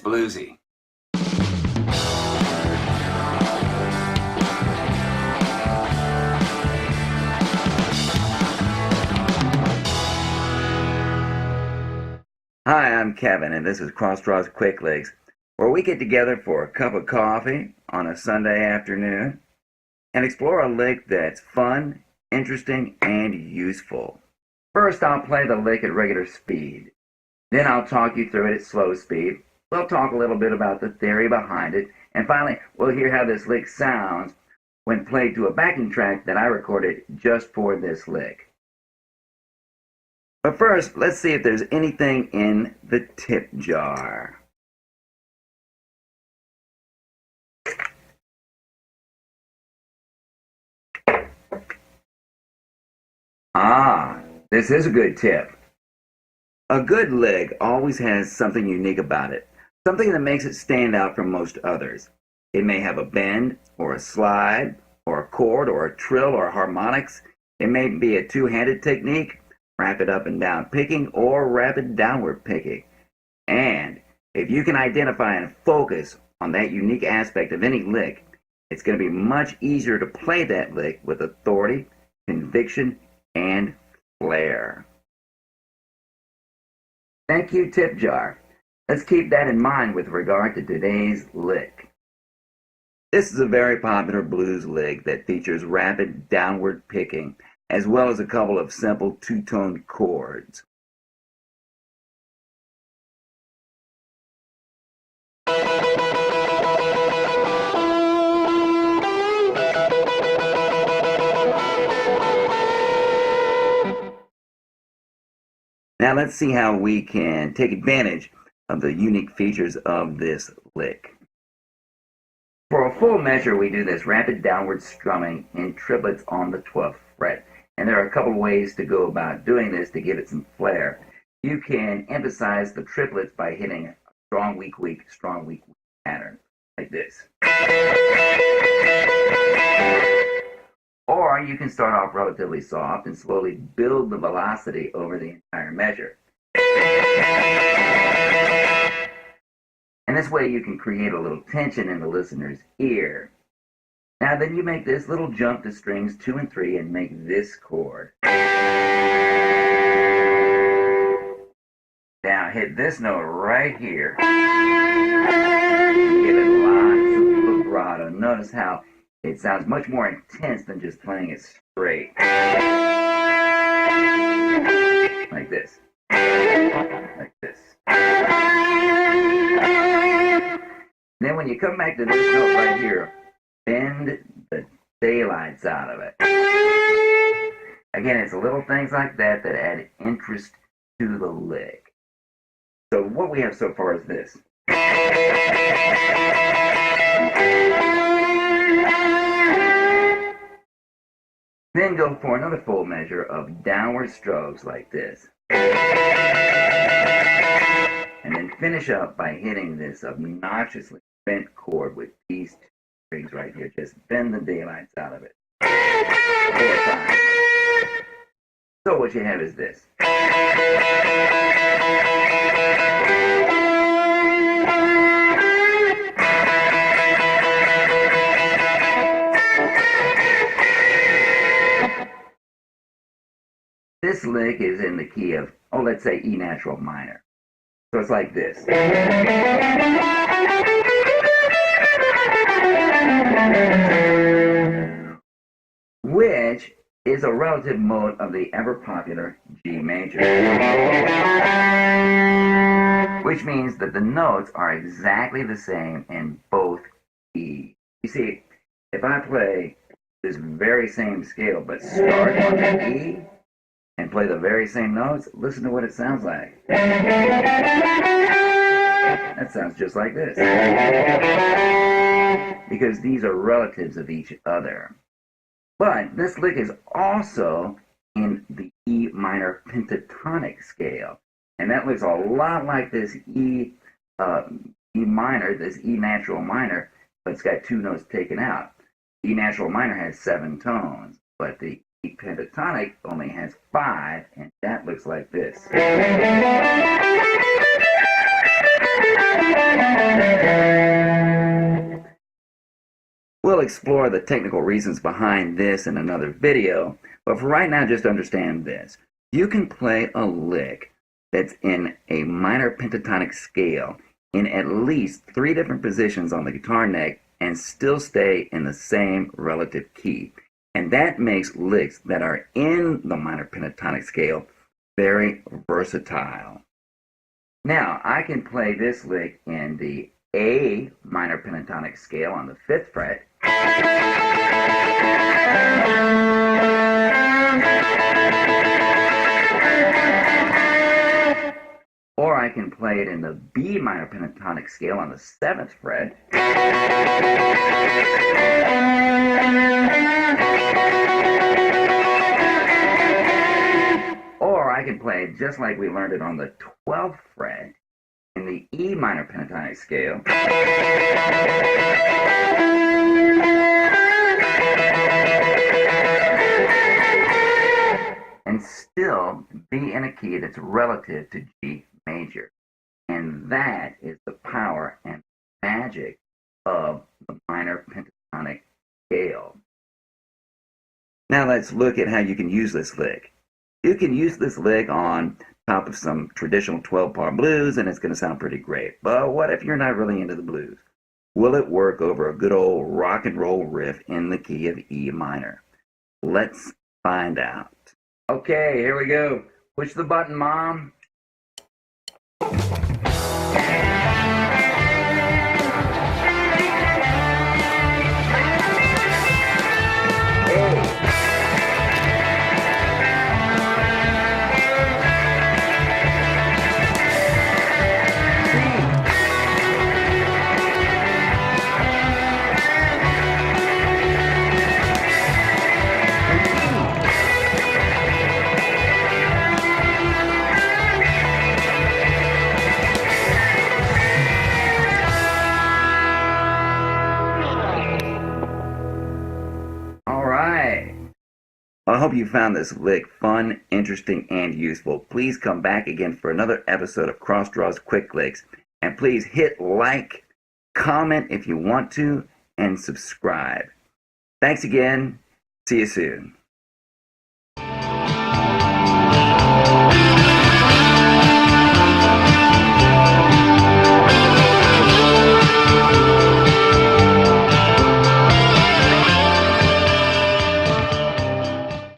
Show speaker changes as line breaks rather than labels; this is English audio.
Bluesey.
Hi, I'm Kevin, and this is Crossdraw's Quicklicks, where we get together for a cup of coffee on a Sunday afternoon and explore a lick that's fun, interesting, and useful. First, I'll play the lick at regular speed. Then I'll talk you through it at slow speed. We'll talk a little bit about the theory behind it, and finally, we'll hear how this lick sounds when played to a backing track that I recorded just for this lick. But first, let's see if there's anything in the tip jar. Ah, this is a good tip. A good lick always has something unique about it, something that makes it stand out from most others. It may have a bend, or a slide, or a chord, or a trill, or harmonics. It may be a two-handed technique, rapid up and down picking, or rapid downward picking. And if you can identify and focus on that unique aspect of any lick, it's going to be much easier to play that lick with authority, conviction, and flair. Thank you, tip jar. Let's keep that in mind with regard to today's lick. This is a very popular blues lick that features rapid downward picking, as well as a couple of simple two-tone chords. Now let's see how we can take advantage of the unique features of this lick. For a full measure, we do this rapid downward strumming in triplets on the 12th fret. And there are a couple of ways to go about doing this to give it some flair. You can emphasize the triplets by hitting a strong, weak, weak, strong, weak, weak pattern, like this. Or you can start off relatively soft and slowly build the velocity over the entire measure. And this way you can create a little tension in the listener's ear. Now then you make this little jump to strings 2 and 3 and make this chord. Now hit this note right here. Give it lots of vibrato. Notice how it sounds much more intense than just playing it straight. Like this. Like this. Then when you come back to this note right here, bend the daylights out of it. Again, it's little things like that that add interest to the lick. So what we have so far is this. Then go for another full measure of downward strokes like this. And then finish up by hitting this obnoxiously bent chord with these two strings right here. Just bend the daylights out of it. 4 times. So what you have is this. This lick is in the key of, let's say E natural minor. So it's like this. Which is a relative mode of the ever-popular G major. Which means that the notes are exactly the same in both keys. You see, if I play this very same scale, but start on the E, and play the very same notes, listen to what it sounds like. That sounds just like this. Because these are relatives of each other. But this lick is also in the E minor pentatonic scale. And that looks a lot like this E minor, this E natural minor, but it's got 2 notes taken out. E natural minor has 7 tones, but the E pentatonic only has 5, and that looks like this. We'll explore the technical reasons behind this in another video, but for right now, just understand this. You can play a lick that's in a minor pentatonic scale in at least 3 different positions on the guitar neck and still stay in the same relative key. And that makes licks that are in the minor pentatonic scale very versatile. Now, I can play this lick in the A minor pentatonic scale on the 5th fret. Or I can play it in the B minor pentatonic scale on the 7th fret. Or I can play it just like we learned it on the 12th fret in the E minor pentatonic scale. And still be in a key that's relative to G major. And that is the power and magic of the minor pentatonic scale. Now let's look at how you can use this lick. You can use this lick on top of some traditional 12-bar blues and it's going to sound pretty great. But what if you're not really into the blues? Will it work over a good old rock and roll riff in the key of E minor? Let's find out. Okay, here we go. Push the button, Mom. I hope you found this lick fun, interesting, and useful. Please come back again for another episode of Crossdraw's Quicklicks. And please hit like, comment if you want to, and subscribe. Thanks again. See you soon.